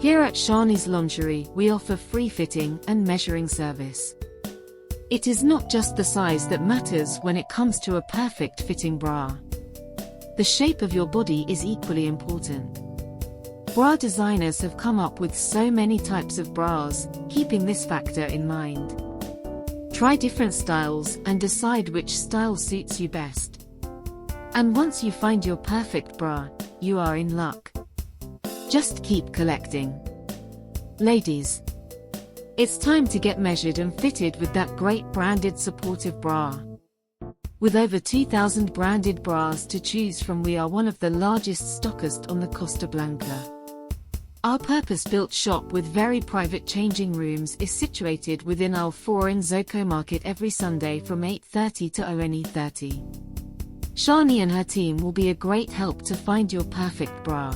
Here at Dani'S Lingerie, we offer free fitting and measuring service. It is not just the size that matters when it comes to a perfect fitting bra. The shape of your body is equally important. Bra designers have come up with so many types of bras, keeping this factor in mind. Try different styles and decide which style suits you best. And once you find your perfect bra, you are in luck. Just keep collecting. Ladies, it's time to get measured and fitted with that great branded supportive bra. With over 2,000 branded bras to choose from, we are one of the largest stockists on the Costa Blanca. Our purpose-built shop with very private changing rooms is situated within our foreign Zoco market every Sunday from 8:30 to 09:30. Shani and her team will be a great help to find your perfect bra.